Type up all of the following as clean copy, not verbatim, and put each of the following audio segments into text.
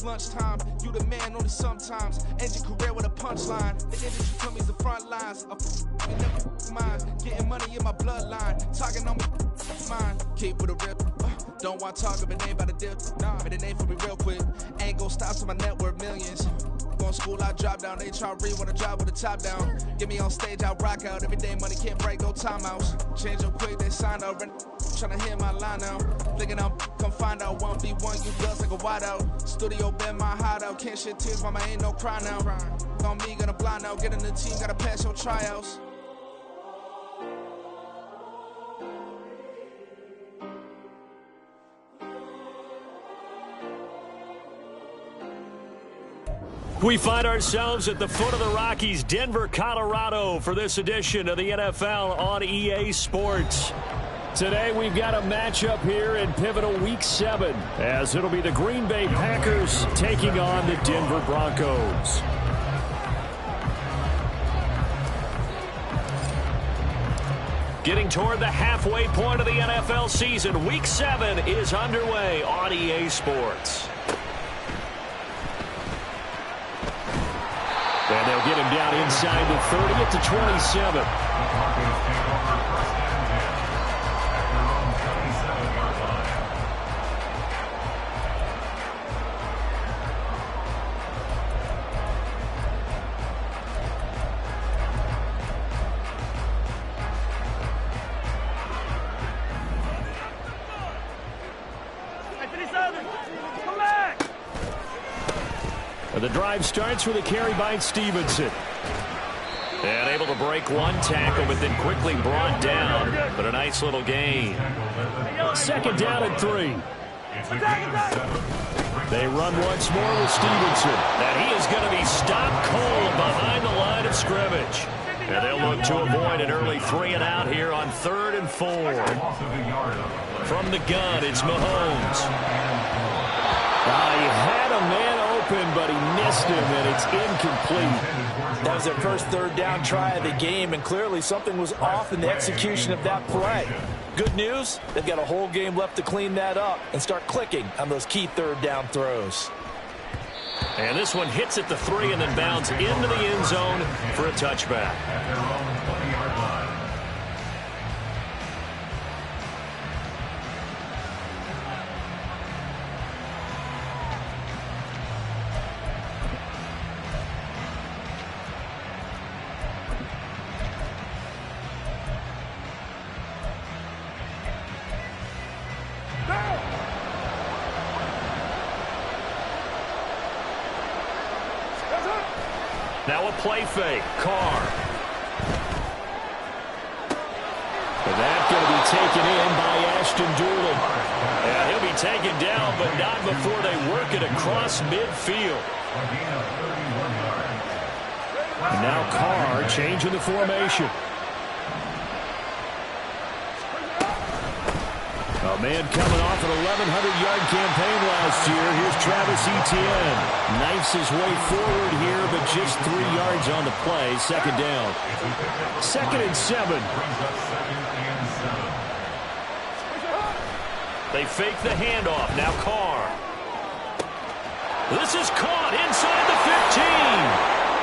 lunchtime. You the man only sometimes. End your career with a punchline. The industry told me the front lines. Mine. Getting money in my bloodline. Talking on me, mine. Keep with a rip. Don't want to talk if it ain't about a dip. Nah, but it ain't for me real quick. Ain't gon' stop till my net worth millions. Going school, I drop down. They try to read when I drop with the top down. Get me on stage, I rock out. Every day money can't break, go timeouts. Change up quick, they signed out. Tryna hear my line now. Thinking I'm come find out 1v1, you girls like a wide out. Studio been my hideout. Can't shed tears, mama ain't no cry now. On me, gonna blind out. Get in the team, gotta pass your tryouts. We find ourselves at the foot of the Rockies, Denver, Colorado, for this edition of the NFL on EA Sports. Today we've got a matchup here in pivotal Week 7, as it'll be the Green Bay Packers taking on the Denver Broncos. Getting toward the halfway point of the NFL season, Week 7 is underway on EA Sports. And they'll get him down inside the 30 at the 27. The drive starts with a carry by Stevenson. And able to break one tackle, but then quickly brought down. But a nice little gain. Second down and 3. They run once more with Stevenson. And he is going to be stopped cold behind the line of scrimmage. And they'll look to avoid an early 3-and-out here on 3rd and 4. From the gun, it's Mahomes. He had a man open, but he missed him, and it's incomplete. That was their first third down try of the game, and clearly something was off in the execution of that play. Good news, they've got a whole game left to clean that up and start clicking on those key third down throws. And this one hits at the 3 and then bounds into the end zone for a touchback. Now a play fake. Carr. And that's going to be taken in by Ashton Doolin. And he'll be taken down, but not before they work it across midfield. And now Carr changing the formation. A man coming off an 1,100-yard campaign last year. Here's Travis Etienne. Knifes his way forward here, but just 3 yards on the play. Second down. 2nd and 7. They fake the handoff. Now Carr. This is caught inside the 15.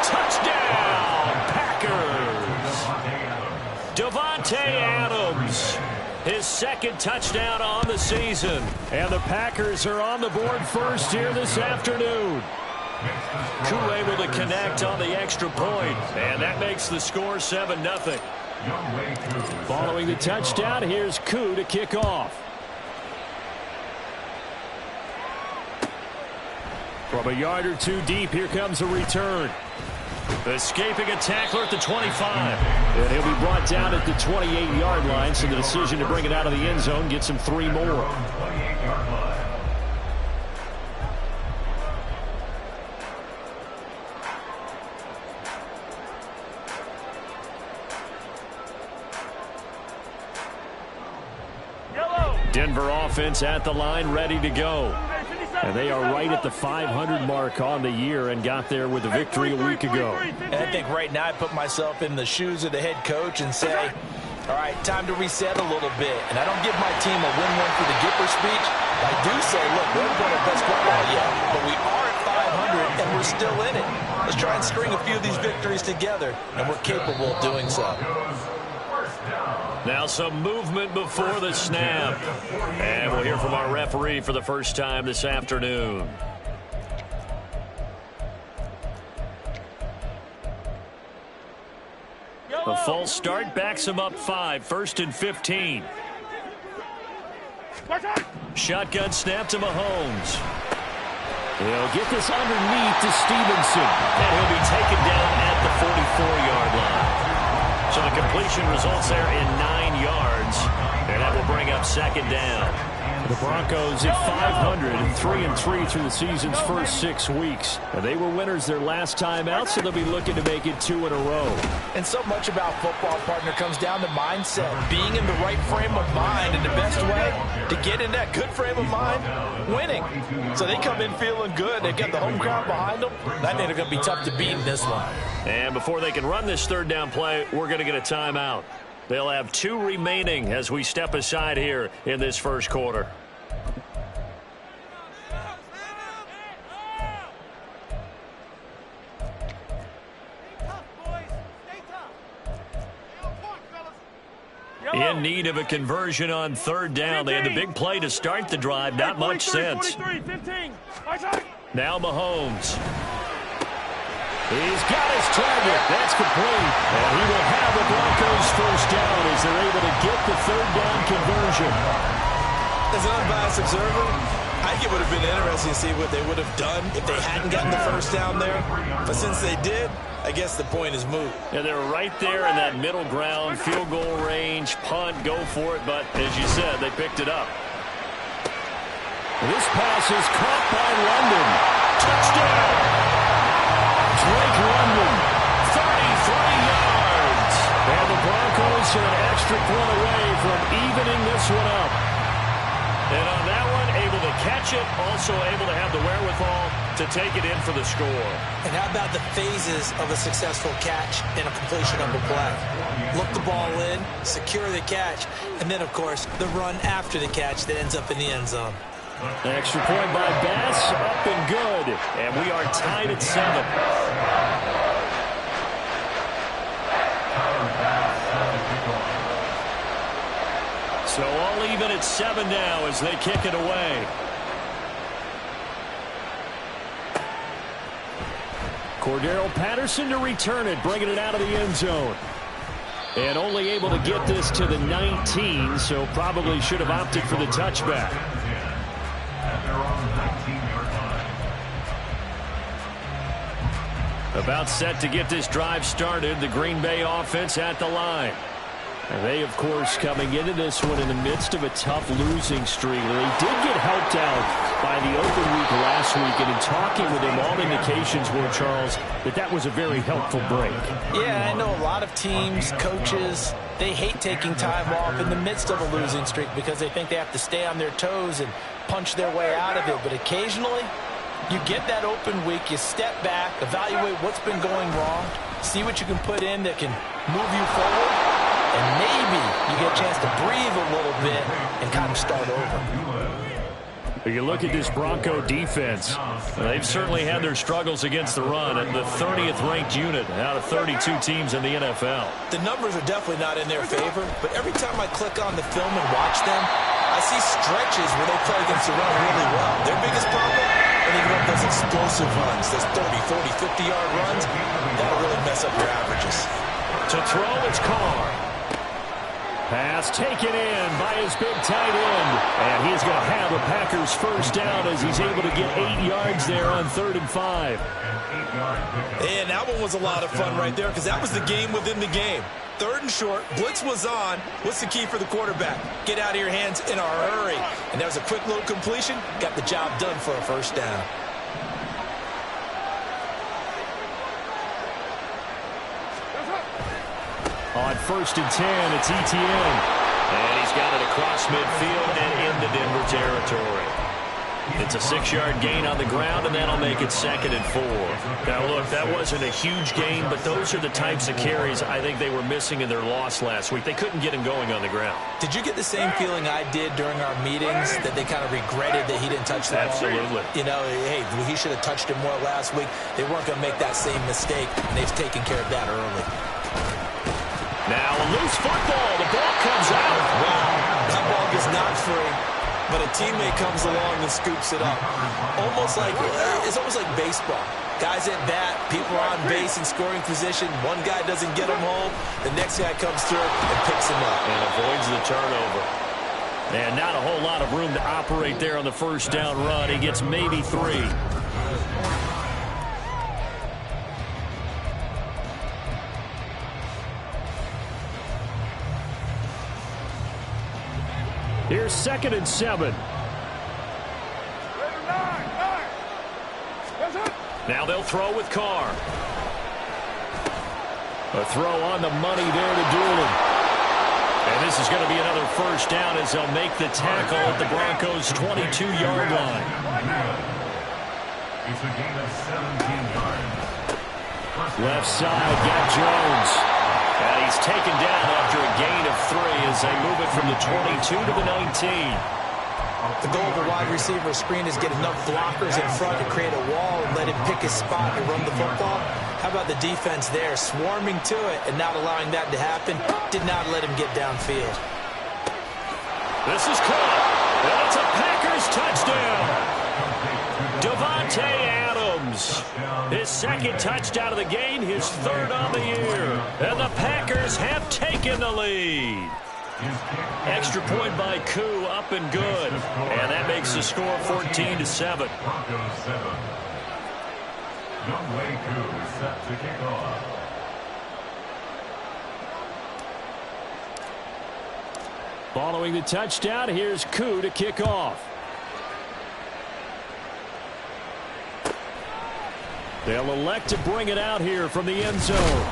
Touchdown, Packers. Davante Adams. His second touchdown on the season. And the Packers are on the board first here this afternoon. Koo able to connect on the extra point. And that makes the score 7-0. Following the touchdown, here's Koo to kick off. From a yard or two deep, here comes a return. Escaping a tackler at the 25. And he'll be brought down at the 28-yard line, so the decision to bring it out of the end zone gets him 3 more. Denver offense at the line, ready to go. And they are right at the 500 mark on the year and got there with a victory a week ago. And I think right now I put myself in the shoes of the head coach and say, all right, time to reset a little bit. And I don't give my team a win-win for the Gipper speech. I do say, look, we haven't played our best football yet, but we are in we're still in it. Let's try and string a few of these victories together, and we're capable of doing so. Now some movement before the snap. And we'll hear from our referee for the first time this afternoon. A false start backs him up 5, 1st and 15. Shotgun snap to Mahomes. He'll get this underneath to Stevenson. And he'll be taken down at the 44-yard line. So the completion results there in 9 yards. And that will bring up 2nd down. The Broncos at 500 and 3-3 through the season's first 6 weeks. And they were winners their last time out, so they'll be looking to make it 2 in a row. And so much about football, partner, comes down to mindset. Being in the right frame of mind, and the best way to get in that good frame of mind, winning. So they come in feeling good. They got the home crowd behind them. I think they're going to be tough to beat in this one. And before they can run this 3rd down play, we're going to get a timeout. They'll have 2 remaining as we step aside here in this first quarter. In need of a conversion on 3rd down. They had the big play to start the drive. Not much sense. Now Mahomes. He's got his target. That's complete. And he will have the Broncos first down as they're able to get the 3rd down conversion. As an unbiased observer, I think it would have been interesting to see what they would have done if they hadn't gotten the first down there. But since they did, I guess the point is moot. Yeah, they're right there in that middle ground, field goal range, punt, go for it. But as you said, they picked it up. This pass is caught by London. Touchdown! Drake London, 33 yards. And the Broncos are an extra point away from evening this one up. And on that one, able to catch it, also able to have the wherewithal to take it in for the score. And how about the phases of a successful catch and a completion of a play? Look the ball in, secure the catch, and then, of course, the run after the catch that ends up in the end zone. Extra point by Bass, up and good. And we are tied at 7. So all even at 7 now as they kick it away. Cordero Patterson to return it, bringing it out of the end zone. And only able to get this to the 19, so probably should have opted for the touchback. About set to get this drive started, the Green Bay offense at the line. And they, of course, coming into this one in the midst of a tough losing streak. They did get helped out by the open week last week, and in talking with him, all indications were, Charles, that was a very helpful break. Yeah, I know a lot of teams, coaches, they hate taking time off in the midst of a losing streak because they think they have to stay on their toes and punch their way out of it. But occasionally, you get that open week, you step back, evaluate what's been going wrong, see what you can put in that can move you forward, and maybe you get a chance to breathe a little bit and kind of start over. You look at this Bronco defense. They've certainly had their struggles against the run, and the 30th ranked unit out of 32 teams in the NFL. The numbers are definitely not in their favor, but every time I click on the film and watch them, I see stretches where they play against the run really well. Their biggest problem, when they run those explosive runs, those 30, 40, 50-yard runs, that'll really mess up your averages. To throw, it's Carr. Pass taken in by his big tight end. And he's going to have the Packers first down as he's able to get 8 yards there on 3rd and 5. And that one was a lot of fun right there because that was the game within the game. 3rd and short, blitz was on. What's the key for the quarterback? Get out of your hands in a hurry. And that was a quick little completion. Got the job done for a first down. On 1st and 10, it's Etienne. And he's got it across midfield and into Denver territory. It's a 6-yard gain on the ground, and that'll make it 2nd and 4. Now, look, that wasn't a huge gain, but those are the types of carries I think they were missing in their loss last week. They couldn't get him going on the ground. Did you get the same feeling I did during our meetings, that they kind of regretted that he didn't touch the ball? Absolutely. You know, hey, he should have touched it more last week. They weren't going to make that same mistake, and they've taken care of that early. Now a loose football. The ball comes out. Wow, that ball is not free, but a teammate comes along and scoops it up. It's almost like baseball. Guys at bat, people are on base in scoring position. One guy doesn't get him home. The next guy comes through and picks him up. And avoids the turnover. And not a whole lot of room to operate there on the first down run. He gets maybe 3. Here's 2nd and 7. Now they'll throw with Carr. A throw on the money there to Doolin. And this is going to be another first down as they'll make the tackle at the Broncos' 22-yard line. It's a gain of 17 yards. Left side, got Jones. And he's taken down after a gain of 3 as they move it from the 22 to the 19. The goal of a wide receiver screen is get enough blockers in front to create a wall and let him pick his spot and run the football. How about the defense there, swarming to it and not allowing that to happen? Did not let him get downfield. This is caught, and it's a Packers touchdown. Davante Adams, his 2nd touchdown of the game, his 3rd on the year. And the Packers have taken the lead. Extra point by Koo, up and good. And that makes the score 14-7. Broncos 7. Youngway Koo is set to kick off. Following the touchdown, here's Koo to kick off. They'll elect to bring it out here from the end zone.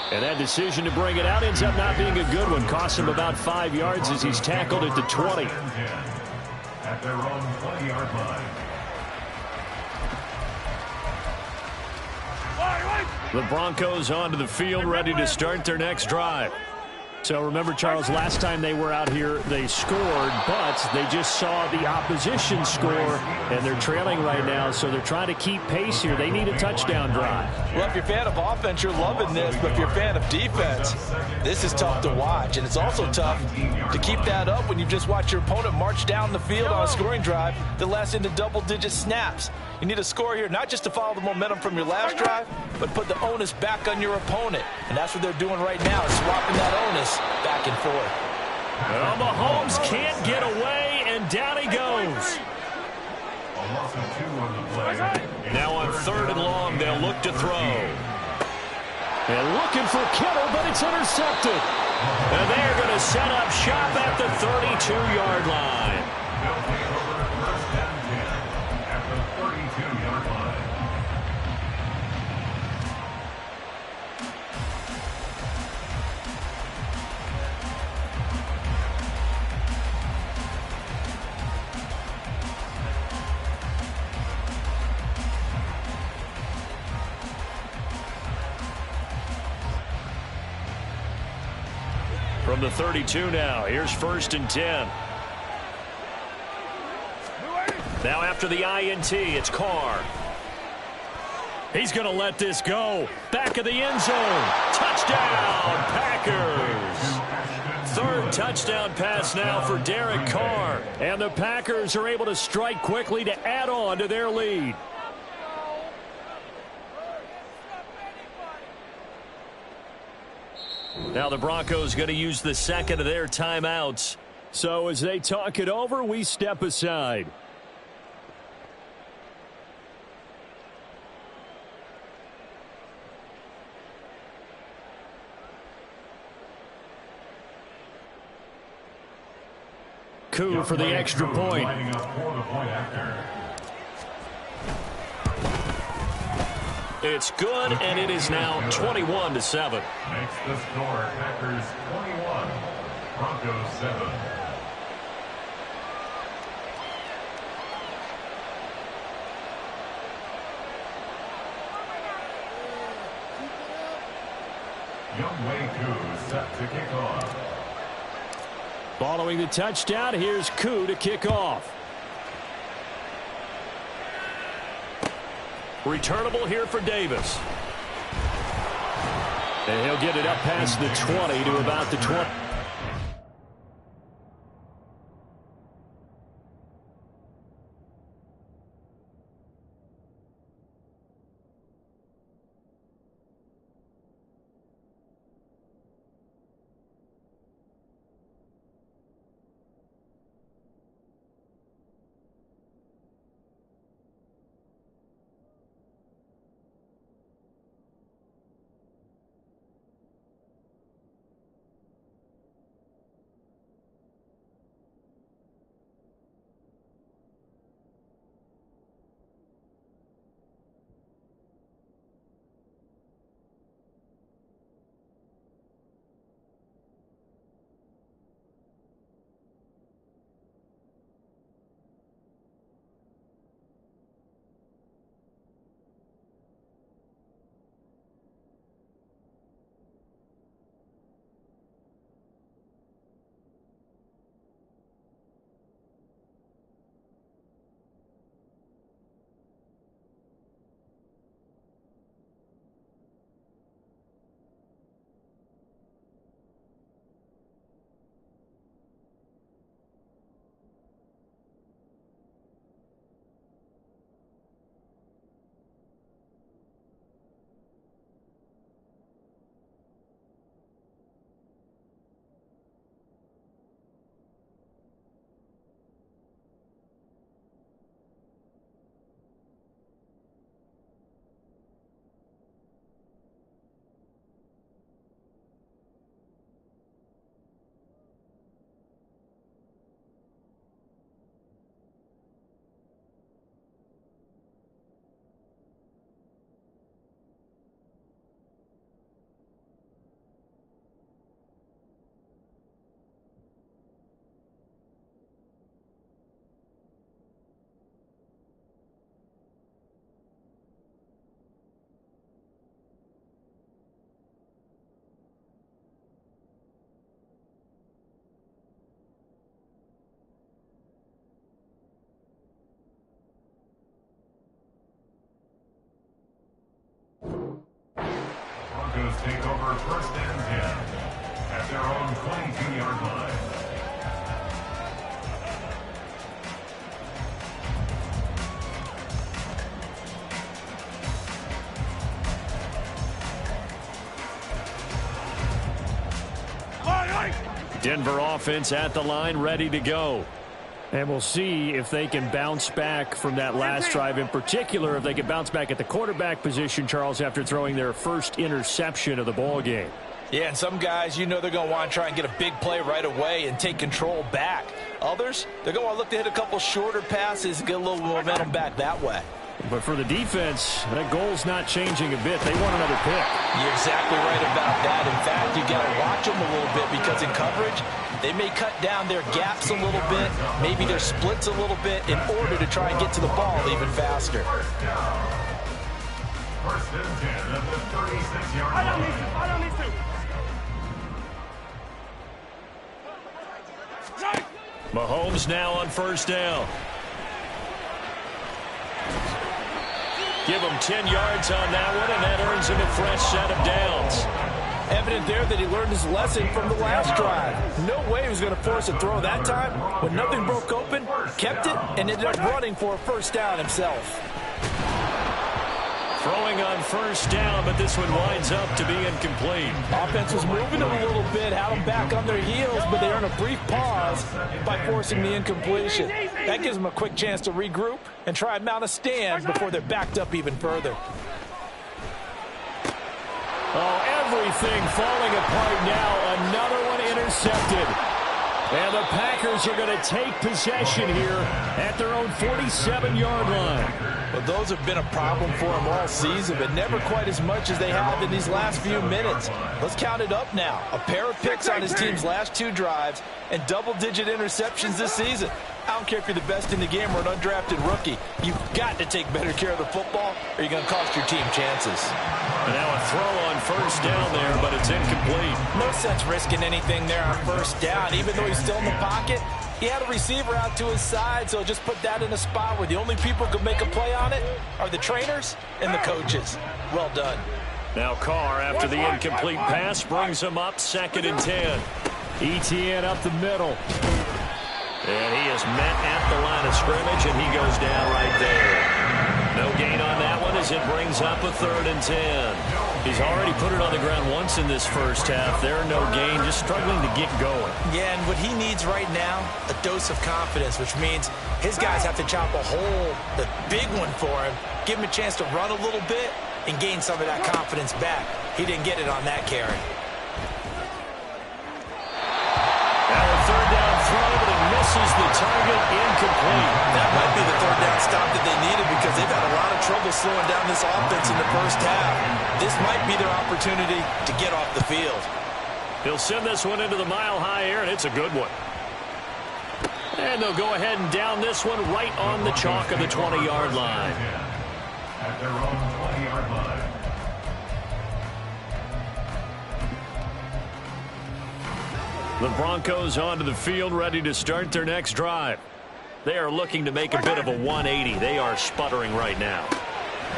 And that decision to bring it out ends up not being a good one. Cost him about 5 yards as he's tackled at the 20. At their own 20-yard line. The Broncos onto the field, ready to start their next drive. So remember, Charles, last time they were out here, they scored, but they just saw the opposition score, and they're trailing right now, so they're trying to keep pace here. They need a touchdown drive. Well, if you're a fan of offense, you're loving this, but if you're a fan of defense, this is tough to watch, and it's also tough to keep that up when you just watch your opponent march down the field on a scoring drive that lasts into double-digit snaps. You need a score here, not just to follow the momentum from your last drive, but put the onus back on your opponent. And that's what they're doing right now, swapping that onus back and forth. Well, Mahomes can't get away, and down he goes. Now on 3rd and long, they'll look to throw. And looking for Kittle, but it's intercepted. And they're going to set up shop at the 32-yard line. From the 32 now, here's 1st and 10. Now after the INT, it's Carr. He's going to let this go. Back of the end zone. Touchdown, Packers. 3rd touchdown pass now for Derek Carr. And the Packers are able to strike quickly to add on to their lead. Now the Broncos going to use the 2nd of their timeouts. So as they talk it over, we step aside. Koo for the extra point. It's good, and it is now 21-7. Makes the score Packers 21, Broncos 7. Youngway Koo set to kick off. Following the touchdown, here's Koo to kick off. Returnable here for Davis. And he'll get it up past the 20 to about the 20. Broncos take over first and 10 at their own 22-yard line. Denver offense at the line, ready to go. And we'll see if they can bounce back from that last drive, in particular if they can bounce back at the quarterback position, Charles, after throwing their first interception of the ball game. Yeah, and some guys, you know they're going to want to try and get a big play right away and take control back. Others, they're going to want to look to hit a couple shorter passes and get a little momentum back that way. But for the defense, that goal's not changing a bit. They want another pick. You're exactly right about that. In fact, you got to watch them a little bit because in coverage, they may cut down their gaps a little bit, maybe their splits a little bit in order to try and get to the ball even faster. First and 10 at the 36-yard line. Mahomes now on first down. Give him 10 yards on that one, and that earns him a fresh set of downs. Evident there that he learned his lesson from the last drive. No way he was going to force a throw that time. When nothing broke open, kept it, and ended up running for a first down himself. Throwing on first down, but this one winds up to be incomplete. Offense was moving them a little bit, had them back on their heels, but they earn a brief pause by forcing the incompletion. That gives them a quick chance to regroup and try and mount a stand before they're backed up even further. Oh, everything falling apart now. Another one intercepted. And the Packers are going to take possession here at their own 47-yard line. Well, those have been a problem for them all season, but never quite as much as they have in these last few minutes. Let's count it up now. A pair of picks on his team's last two drives and double-digit interceptions this season. I don't care if you're the best in the game or an undrafted rookie. You've got to take better care of the football or you're going to cost your team chances. And now a throw on first down there, but it's incomplete. No sense risking anything there on first down. Even though he's still in the pocket, he had a receiver out to his side, so just put that in a spot where the only people who can make a play on it are the trainers and the coaches. Well done. Now Carr, after the incomplete pass, brings him up 2nd and 10. ETN up the middle. And he is met at the line of scrimmage, and he goes down right there. No gain on that one as it brings up a 3rd and 10. He's already put it on the ground once in this first half. There, no gain, just struggling to get going. Yeah, and what he needs right now, a dose of confidence, which means his guys have to chop a hole, the big one for him, give him a chance to run a little bit and gain some of that confidence back. He didn't get it on that carry. Now a 3rd down throw, but it misses the target, incomplete. That might be the 3rd down stop that they needed because they've had a lot of trouble slowing down this offense in the first half. This might be their opportunity to get off the field. He'll send this one into the mile-high air, and it's a good one. And they'll go ahead and down this one right on the chalk of the 20-yard line. At their own 20-yard line. The Broncos onto the field, ready to start their next drive. They are looking to make a bit of a 180. They are sputtering right now.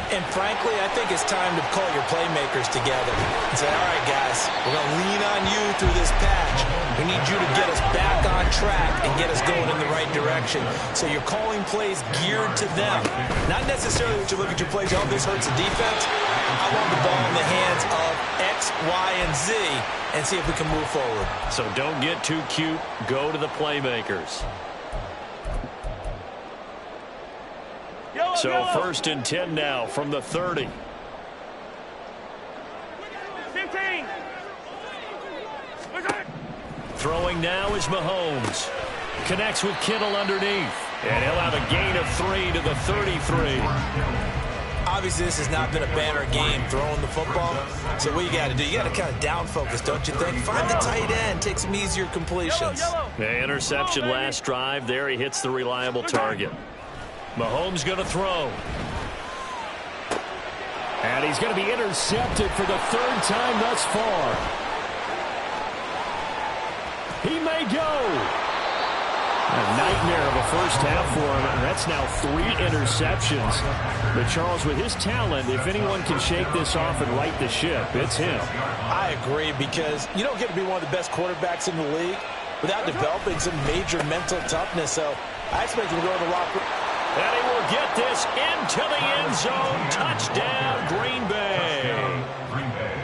And frankly, I think it's time to call your playmakers together and say, all right, guys, we're going to lean on you through this patch. We need you to get us back on track and get us going in the right direction. So you're calling plays geared to them. Not necessarily that you look at your plays, oh, this hurts the defense. I want the ball in the hands of X, Y, and Z and see if we can move forward. So don't get too cute. Go to the playmakers. So 1st and 10 now from the 30. 15. Throwing now is Mahomes. Connects with Kittle underneath. And he'll have a gain of 3 to the 33. Obviously, this has not been a banner game throwing the football. So what you got to do, you got to kind of down focus, don't you think? Find the tight end, take some easier completions. The interception last drive. There he hits the reliable target. Mahomes going to throw. And he's going to be intercepted for the 3rd time thus far. He may go. A nightmare of a first half for him. And that's now 3 interceptions. But Charles, with his talent, if anyone can shake this off and right the ship, it's him. I agree, because you don't get to be one of the best quarterbacks in the league without developing some major mental toughness. So I expect him to go to the locker room. And he will get this into the end zone. Touchdown, Green Bay.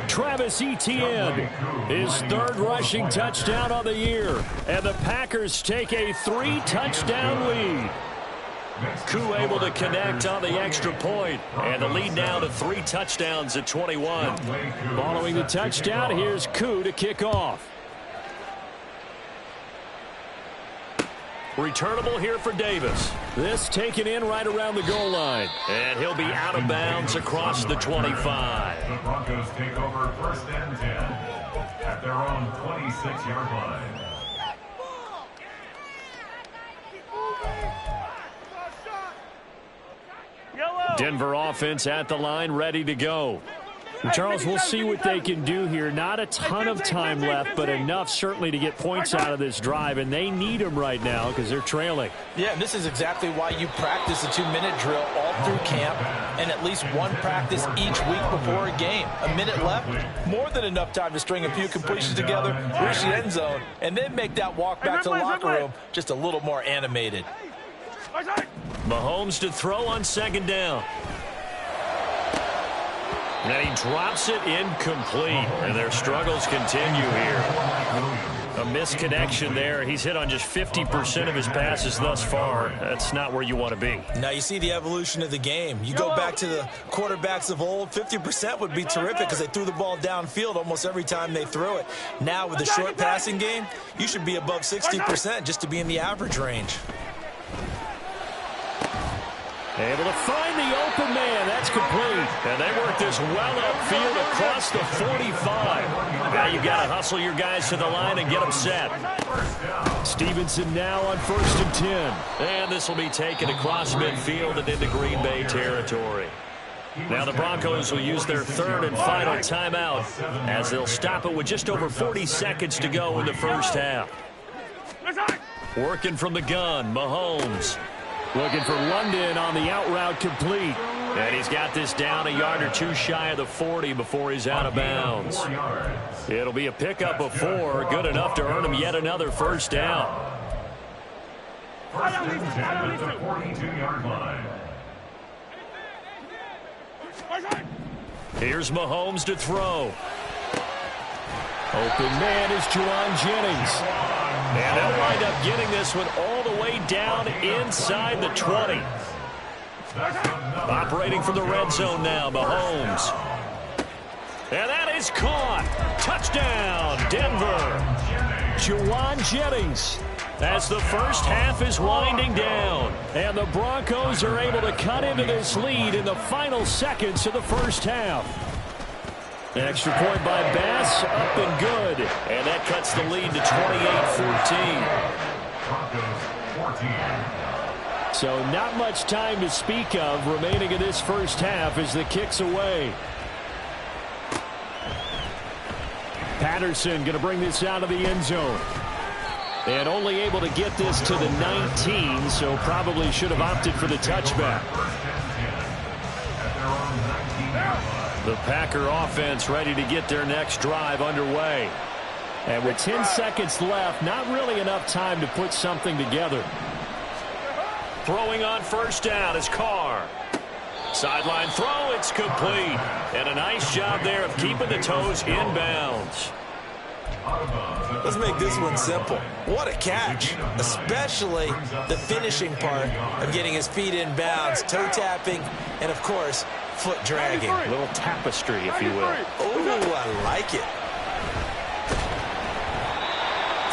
Travis Etienne, his 3rd rushing touchdown on the year. And the Packers take a 3-touchdown lead. Koo able to connect on the extra point. And the lead now to 3 touchdowns at 21. Following the touchdown, here's Koo to kick off. Returnable here for Davis. This taken in right around the goal line. And he'll be out of bounds across the 25. The Broncos take over 1st and 10 at their own 26-yard line. Denver offense at the line, ready to go. Charles, we'll see what they can do here. Not a ton of time left, but enough certainly to get points out of this drive, and they need them right now because they're trailing. Yeah, and this is exactly why you practice a 2-minute drill all through camp and at least one practice each week before a game. A minute left, more than enough time to string a few completions together, reach the end zone, and then make that walk back to the locker room just a little more animated. Mahomes to throw on 2nd down. And he drops it incomplete. And their struggles continue here. A misconnection there. He's hit on just 50% of his passes thus far. That's not where you want to be. Now you see the evolution of the game. You go back to the quarterbacks of old, 50% would be terrific because they threw the ball downfield almost every time they threw it. Now with the short passing game, you should be above 60% just to be in the average range. Able to find the open man. That's complete. And they work this well upfield across the 45. Now you've got to hustle your guys to the line and get them set. Stevenson now on 1st and 10. And this will be taken across midfield and into Green Bay territory. Now the Broncos will use their 3rd and final timeout as they'll stop it with just over 40 seconds to go in the first half. Working from the gun, Mahomes. Looking for London on the out route complete. And he's got this down a yard or two shy of the 40 before he's out of bounds. It'll be a pickup of 4, good enough to earn him yet another first down. First and 10 at the 42-yard line. Here's Mahomes to throw. Open man is Juwan Jennings. And they'll wind up getting this one all the way down inside the 20. Operating from the red zone now, Mahomes. And that is caught. Touchdown, Denver. Juwan Jennings. As the first half is winding down. And the Broncos are able to cut into this lead in the final seconds of the first half. Extra point by Bass, up and good. And that cuts the lead to 28-14. So not much time to speak of remaining in this first half as the kick's away. Patterson going to bring this out of the end zone. And only able to get this to the 19, so probably should have opted for the touchback. The Packer offense ready to get their next drive underway. And with 10 seconds left, not really enough time to put something together. Throwing on first down is Carr. Sideline throw, it's complete. And a nice job there of keeping the toes inbounds. Let's make this one simple. What a catch, especially the finishing part of getting his feet in bounds, toe tapping, and of course, foot dragging. A little tapestry, if you will. Oh, I like it.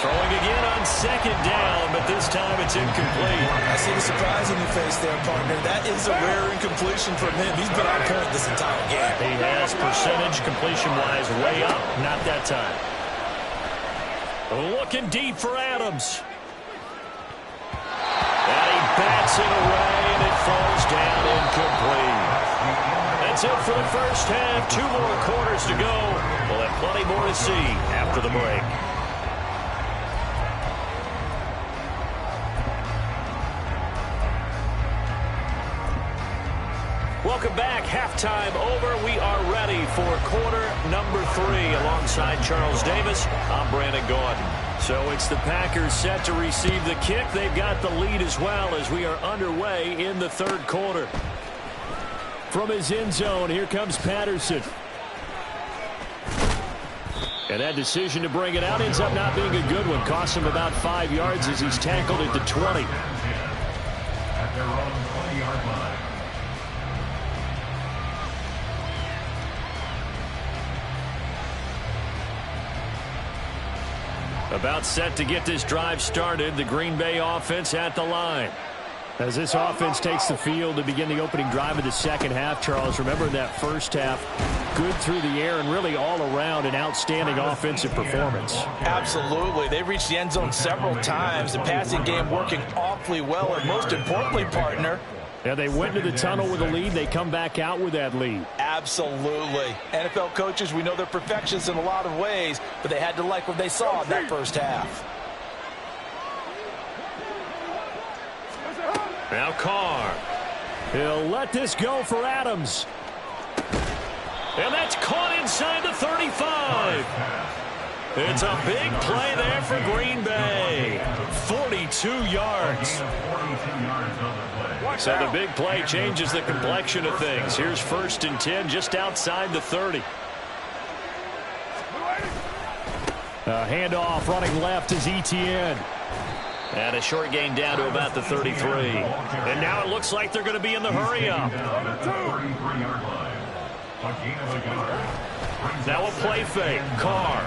Throwing again on second down, but this time it's incomplete. I see the surprise on your face there, partner. That is a rare incompletion from him. He's been on point this entire game. He has percentage completion-wise way up. Not that time. Looking deep for Adams. And he bats it away, and it falls down incomplete. That's it for the first half. 2 more quarters to go. We'll have plenty more to see after the break. Welcome back. Halftime over. We are ready for quarter number 3. Alongside Charles Davis, I'm Brandon Gordon. So it's the Packers set to receive the kick. They've got the lead as well as we are underway in the third quarter. From his end zone, here comes Patterson. And that decision to bring it out ends up not being a good one. Costs him about 5 yards as he's tackled at the 20. At their own 20-yard line. About set to get this drive started. The Green Bay offense at the line. As this offense takes the field to begin the opening drive of the second half, Charles, remember that first half, good through the air and really all around an outstanding offensive performance. Absolutely. They reached the end zone several times. The passing game working awfully well, and most importantly, partner, yeah, they went to the tunnel with a lead. They come back out with that lead. absolutely. NFL coaches, we know they're perfectionists in a lot of ways, but they had to like what they saw in that first half. Now Carr. He'll let this go for Adams. And that's caught inside the 35. It's a big play there for Green Bay. 42 yards. So the big play changes the complexion of things. Here's 1st and 10 just outside the 30. A handoff running left is Etienne. And a short gain down to about the 33. And now it looks like they're going to be in the hurry-up. Now a play fake. Carr.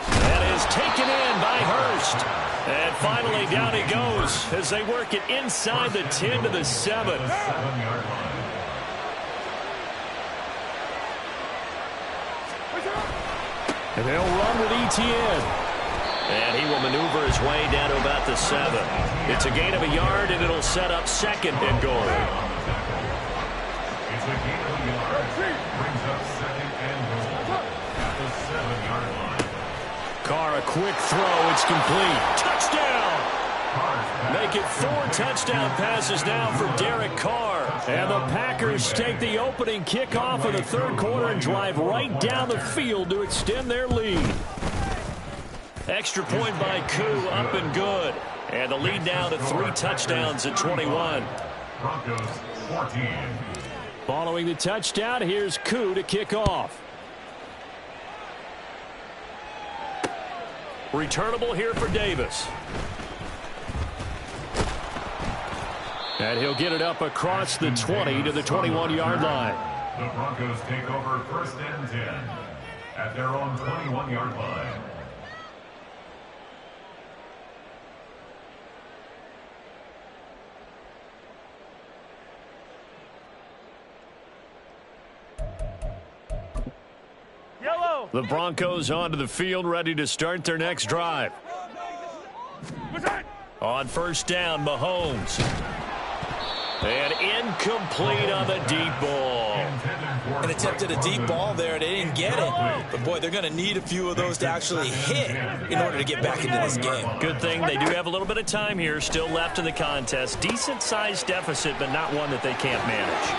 That is taken in by Hurst. And finally, down he goes as they work it inside the 10 to the 7. And they'll run with Etienne. And he will maneuver his way down to about the 7. It's a gain of a yard, and it'll set up 2nd and goal. It's a gain of a yard. Brings up 2nd and goal at the 7-yard line. Carr, a quick throw. It's complete. Touchdown! Make it 4 touchdown passes now for Derek Carr. And the Packers take the opening kickoff of the 3rd quarter and drive right down the field to extend their lead. Extra point by Koo, up and good. And the lead now to 3 touchdowns at 21. Broncos 14. Following the touchdown, here's Koo to kick off. Returnable here for Davis. And he'll get it up across the 20 to the 21-yard line. The Broncos take over 1st and 10 at their own 21-yard line. The Broncos onto the field, ready to start their next drive. On 1st down, Mahomes. And incomplete on the deep ball. An attempt at a deep ball there. They didn't get it. But, boy, they're going to need a few of those to actually hit in order to get back into this game. Good thing they do have a little bit of time here still left in the contest. Decent-sized deficit, but not one that they can't manage.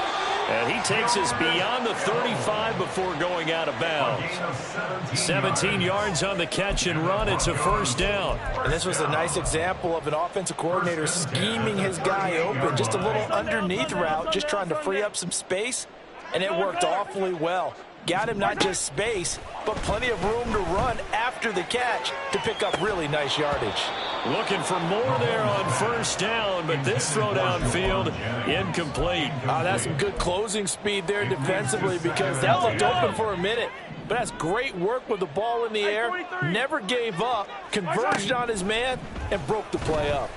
And he takes us beyond the 35 before going out of bounds. 17 yards on the catch and run. It's a 1st down. And this was a nice example of an offensive coordinator scheming his guy open. Just a little underneath route, just trying to free up some space. And it worked awfully well. Got him not just space, but plenty of room to run after the catch to pick up really nice yardage. Looking for more there on 1st down, but this throw downfield incomplete. That's some good closing speed there defensively because that looked open for a minute. But that's great work with the ball in the air. Never gave up, converged on his man, and broke the play up.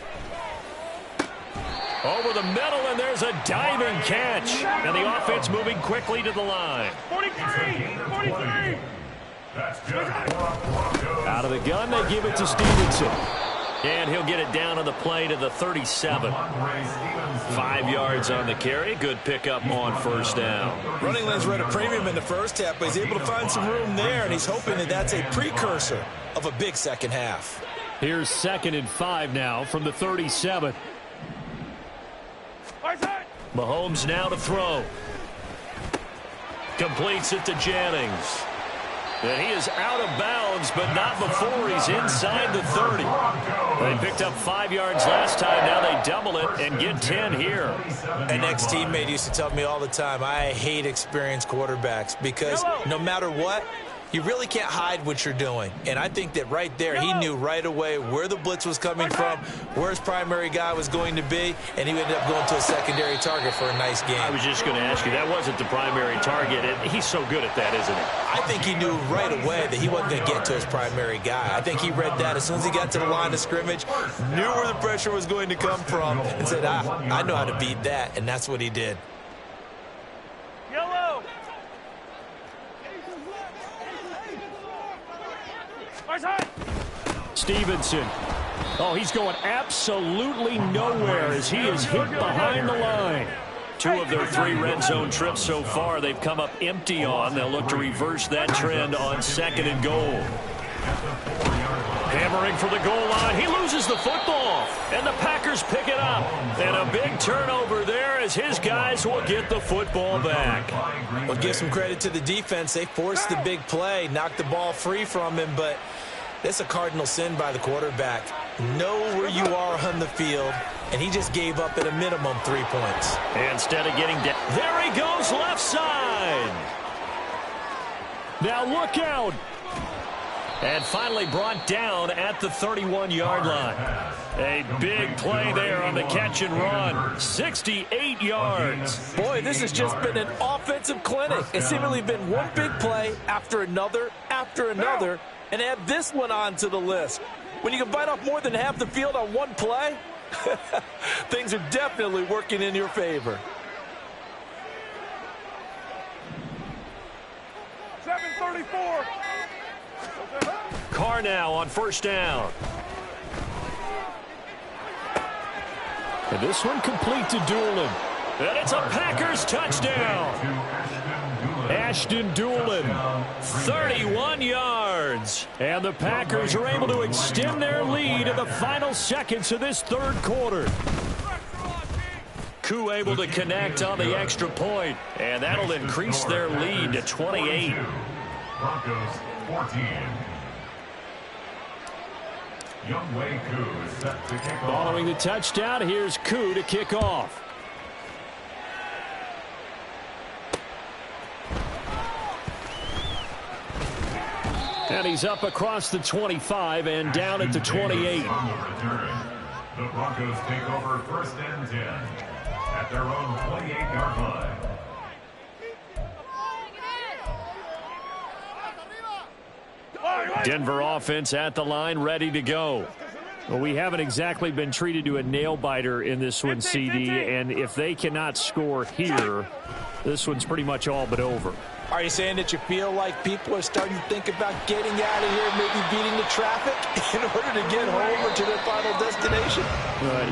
Over the middle, and there's a diving catch. And the offense moving quickly to the line. 43. That's good. Out of the gun, they give it to Stevenson. And he'll get it down on the play to the 37. 5 yards on the carry. Good pickup on 1st down. Running lanes were at a premium in the 1st half, but he's able to find some room there, and he's hoping that that's a precursor of a big 2nd half. Here's 2nd and 5 now from the 37. Mahomes now to throw. Completes it to Jennings. And he is out of bounds, but not before he's inside the 30. They picked up 5 yards last time. Now they double it and get 10 here. An ex-teammate used to tell me all the time, I hate experienced quarterbacks because no matter what, you really can't hide what you're doing. And I think that right there, he knew right away where the blitz was coming from, where his primary guy was going to be, and he ended up going to a secondary target for a nice game. I was just going to ask you, that wasn't the primary target. He's so good at that, isn't he? I think he knew right away that he wasn't going to get to his primary guy. I think he read that as soon as he got to the line of scrimmage, knew where the pressure was going to come from, and said, I know how to beat that, and that's what he did. Stevenson. Oh, he's going absolutely nowhere as he is hit behind the line. 2 of their 3 red zone trips so far they've come up empty on. They'll look to reverse that trend on 2nd and goal. Hammering for the goal line. He loses the football. And the Packers pick it up. And a big turnover there as his guys will get the football back. Well, give some credit to the defense. They forced the big play, knocked the ball free from him, but that's a cardinal sin by the quarterback. Know where you are on the field, and he just gave up at a minimum 3 points. Instead of getting down, there he goes left side. Now look out. And finally brought down at the 31-yard line. A big play there on the catch and run. 68 yards. Boy, this has just been an offensive clinic. It's seemingly been one big play after another, And add this one onto the list. When you can bite off more than half the field on one play, things are definitely working in your favor. 7:34. Carr now on first down. And this one complete to Doolin. And it's a Packers touchdown. Ashton Doolin, 31 yards. And the Packers are able to extend their lead in the final seconds of this third quarter. Koo able to connect on the extra point, and that'll increase their lead to 28. Broncos 14. Youngway Koo is set to kick off. Following the touchdown, here's Koo to kick off. And he's up across the 25 and down at the 28. On the return, the Broncos take over first and 10 at their own 28-yard line. Denver offense at the line, ready to go. Well, we haven't exactly been treated to a nail-biter in this one, CD, and if they cannot score here, this one's pretty much all but over. Are you saying that you feel like people are starting to think about getting out of here, maybe beating the traffic in order to get home or to their final destination?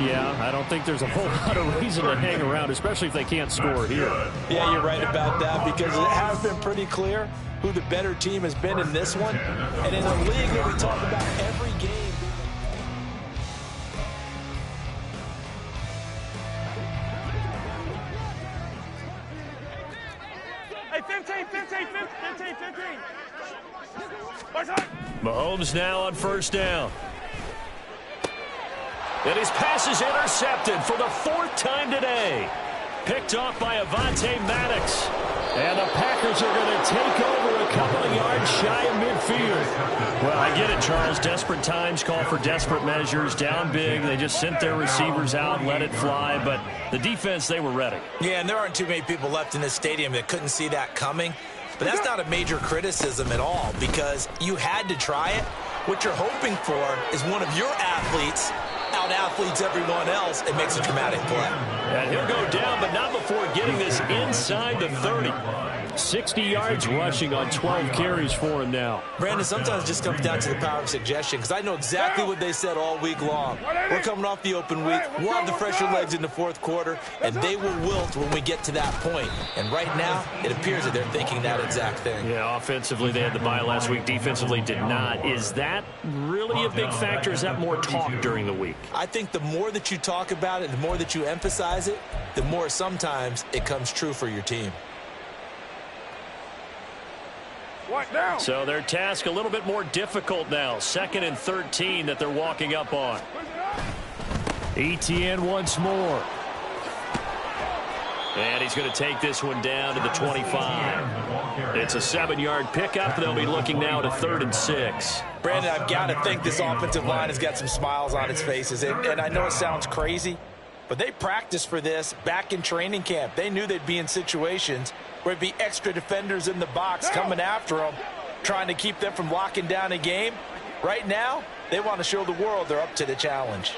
Yeah, I don't think there's a whole lot of reason to hang around, especially if they can't score here. Yeah, you're right about that, because it has been pretty clear who the better team has been in this one. And in a league that we talk about every game. Hey, 15. Mahomes now on first down. And his pass is intercepted for the fourth time today. Picked off by Avonte Maddox. And the Packers are going to take over a couple of yards shy of midfield. Well, I get it, Charles. Desperate times call for desperate measures. Down big. They just sent their receivers out and let it fly. But the defense, they were ready. Yeah, and there aren't too many people left in this stadium that couldn't see that coming. But that's not a major criticism at all, because you had to try it. What you're hoping for is one of your athletes out-athletes everyone else and makes a dramatic play. And he'll go down, but not before getting this inside the 30. 60 yards rushing on 12 carries for him now. Brandon, sometimes it just comes down to the power of suggestion, because I know exactly what they said all week long. We're coming off the open week. We'll have the fresher legs in the fourth quarter, and they will wilt when we get to that point. And right now, it appears that they're thinking that exact thing. Yeah, offensively, they had the bye last week. Defensively, did not. Is that really a big factor? Is that more talk during the week? I think the more that you talk about it, the more that you emphasize it, the more sometimes it comes true for your team. So their task a little bit more difficult now. 2nd and 13 that they're walking up on. Etienne once more. And he's going to take this one down to the 25. It's a 7-yard pickup. They'll be looking now to 3rd and 6. Brandon, I've got to think this offensive line has got some smiles on its faces. And I know it sounds crazy, but they practiced for this back in training camp. They knew they'd be in situations where it'd be extra defenders in the box coming after them, trying to keep them from locking down a game. Right now, they want to show the world they're up to the challenge.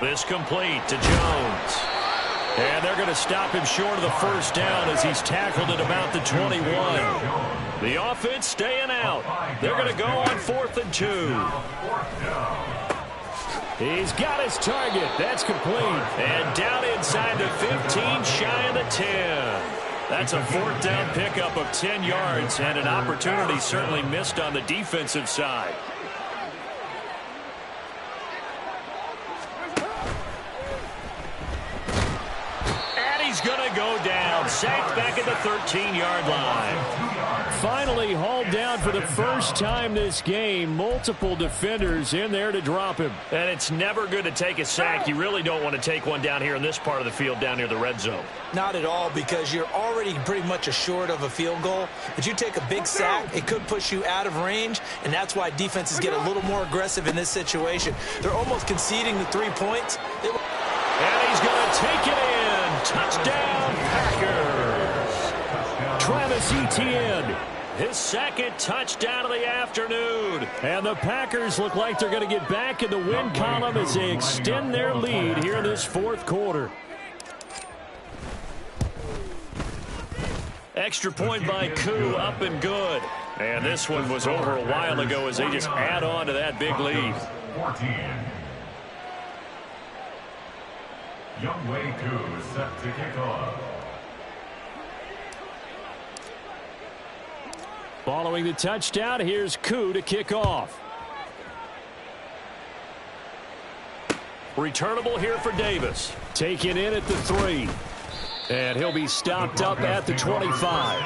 This complete to Jones. And they're going to stop him short of the first down as he's tackled at about the 21. The offense staying out. They're going to go on 4th and 2. He's got his target. That's complete. And down inside the 15, shy of the 10. That's a 4th down pickup of 10 yards, and an opportunity certainly missed on the defensive side. He's going to go down. Sacked back at the 13-yard line. Finally hauled down for the first time this game. Multiple defenders in there to drop him. And it's never good to take a sack. You really don't want to take one down here in this part of the field down near the red zone. Not at all, because you're already pretty much assured of a field goal. But you take a big sack, it could push you out of range, and that's why defenses get a little more aggressive in this situation. They're almost conceding the 3 points. And he's going to take it in. Touchdown, Packers. Travis Etienne, his second touchdown of the afternoon. And the Packers look like they're going to get back in the win column as they extend their lead here in this fourth quarter. Extra point by Koo, up and good. And this one was over a while ago as they just add on to that big lead. 14. Younghoe Koo is set to kick off. Following the touchdown, here's Koo to kick off. Returnable here for Davis. Taken in at the 3. And he'll be stopped up at the 25.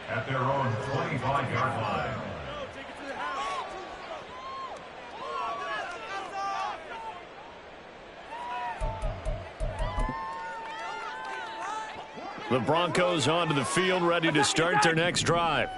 At their own 25-yard line. The Broncos onto the field, ready to start their next drive.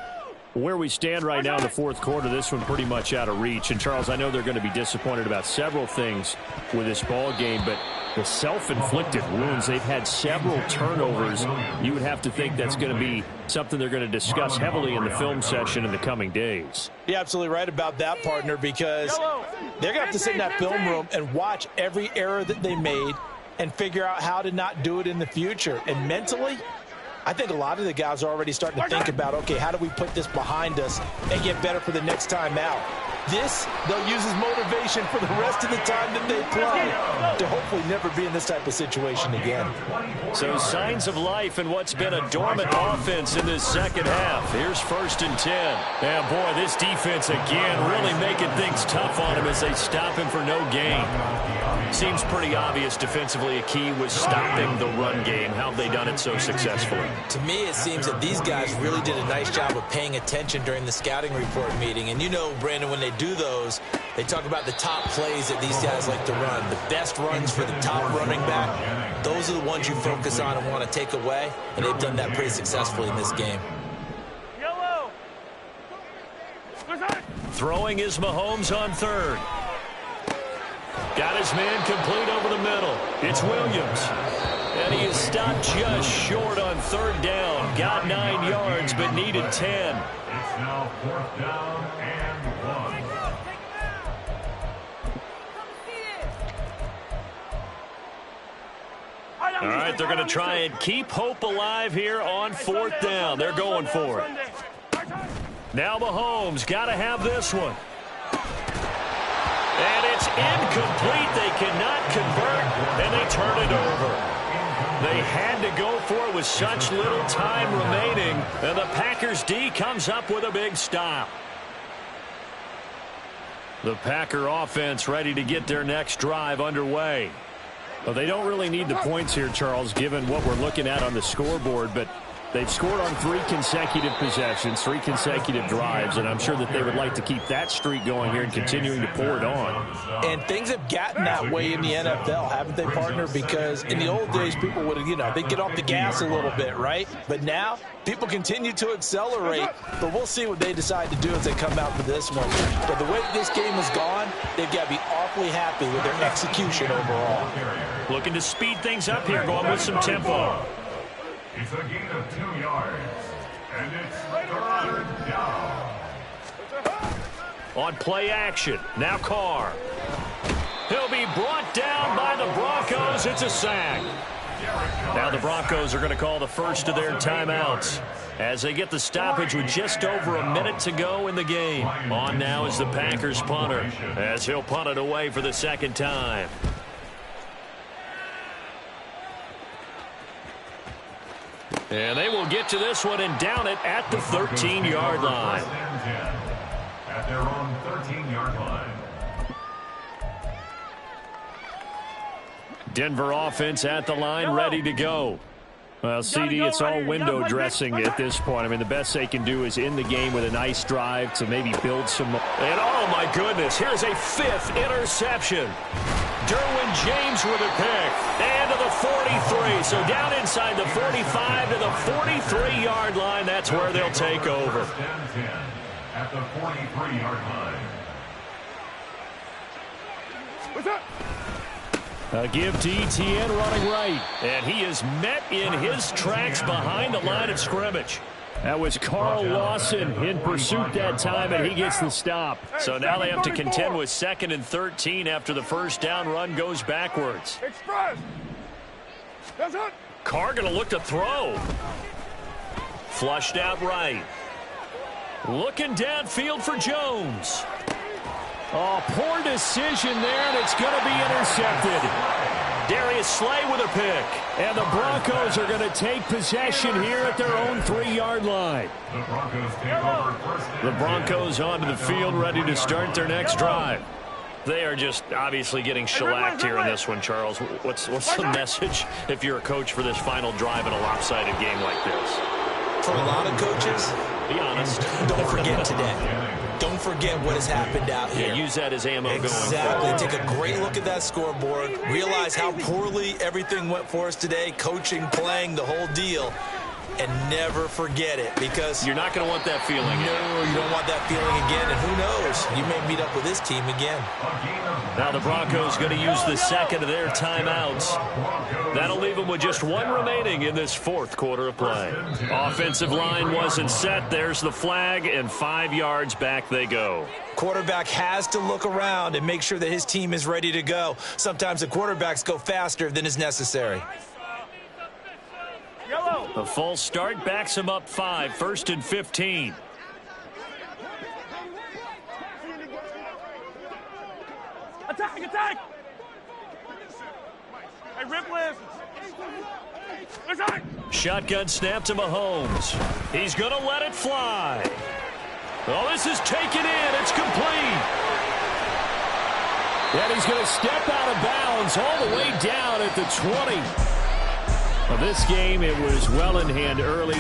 Where we stand right now in the fourth quarter, this one pretty much out of reach. And, Charles, I know they're going to be disappointed about several things with this ball game, but the self-inflicted wounds, they've had several turnovers. You would have to think that's going to be something they're going to discuss heavily in the film session in the coming days. You're absolutely right about that, partner, because they're going to have to sit in that film room and watch every error that they made and figure out how to not do it in the future. And mentally, I think a lot of the guys are already starting to think about, okay, how do we put this behind us and get better for the next time out? This, they'll use as motivation for the rest of the time that they play to hopefully never be in this type of situation again. So signs of life in what's been a dormant offense in this second half. Here's 1st and 10. And, boy, this defense again really making things tough on him as they stop him for no gain. Seems pretty obvious defensively a key was stopping the run game. How have they done it so successfully? To me, it seems that these guys really did a nice job of paying attention during the scouting report meeting. And you know, Brandon, when they do those, they talk about the top plays that these guys like to run. The best runs for the top running back, those are the ones you focus on and want to take away. And they've done that pretty successfully in this game. Throwing is Mahomes on 3rd. Got his man complete over the middle. It's Williams. And he is stopped just short on 3rd down. Got 9 yards, but needed 10. It's now 4th down and 1. All right, they're going to try and keep hope alive here on 4th down. They're going for it. Now Mahomes got to have this one. And it's incomplete. They cannot convert, and they turn it over. They had to go for it with such little time remaining, and the Packers D comes up with a big stop. The Packer offense ready to get their next drive underway. Well, they don't really need the points here, Charles, given what we're looking at on the scoreboard, but they've scored on 3 consecutive possessions, 3 consecutive drives, and I'm sure that they would like to keep that streak going here and continuing to pour it on. And things have gotten that way in the NFL, haven't they, partner? Because in the old days, people would, they'd get off the gas a little bit, right? But now, people continue to accelerate, but we'll see what they decide to do as they come out for this one. But the way that this game has gone, they've got to be awfully happy with their execution overall. Looking to speed things up here, going with some tempo. It's a gain of 2 yards, and it's 3rd down. On play action, now Carr. He'll be brought down by the Broncos. It's a sack. Now the Broncos are going to call the first of their timeouts as they get the stoppage with just over a minute to go in the game. On now is the Packers punter as he'll punt it away for the 2nd time. And they will get to this one and down it at the 13-yard line. At their own 13-yard line. Denver offense at the line, ready to go. Well, CD, it's all window dressing at this point. I mean, the best they can do is in the game with a nice drive to maybe build some. And, oh, my goodness, here's a 5th interception. Derwin James with a pick. And to the 43. So down inside the 45 to the 43-yard line. That's where they'll take over. At the 43-yard line. A give to ETN running right. And he is met in his tracks behind the line of scrimmage. That was Carl Lawson in pursuit that time, and he gets the stop. So now they have to contend with 2nd and 13 after the first down run goes backwards. Express. That's it. Carr going to look to throw. Flushed out right. Looking downfield for Jones. Oh, poor decision there, and it's going to be intercepted. Darius Slay with a pick. And the Broncos are going to take possession here at their own 3-yard line. The Broncos take over first and The Broncos onto the field, ready to start their next drive. They are just obviously getting shellacked here in this one, Charles. What's the message if you're a coach for this final drive in a lopsided game like this? For a lot of coaches, Be honest. don't forget today. Don't forget what has happened out here. Yeah, use that as ammo going Exactly. forward. Take a great look at that scoreboard. Realize how poorly everything went for us today. Coaching, playing, the whole deal. And never forget it, because You're not going to want that feeling. no, you don't want that feeling again. And who knows? You may meet up with this team again. Now the Broncos going to use the second of their timeouts. That'll leave them with just one remaining in this 4th quarter of play. Offensive line wasn't set. There's the flag, and 5 yards back they go. Quarterback has to look around and make sure that his team is ready to go. Sometimes the quarterbacks go faster than is necessary. Yellow. A false start backs him up 5, 1st and 15. Attack, attack. Hey, Ripley. Attack. Shotgun snap to Mahomes. He's going to let it fly. Oh, this is taken in. It's complete. And he's going to step out of bounds all the way down at the 20. Well, this game, it was well in hand early.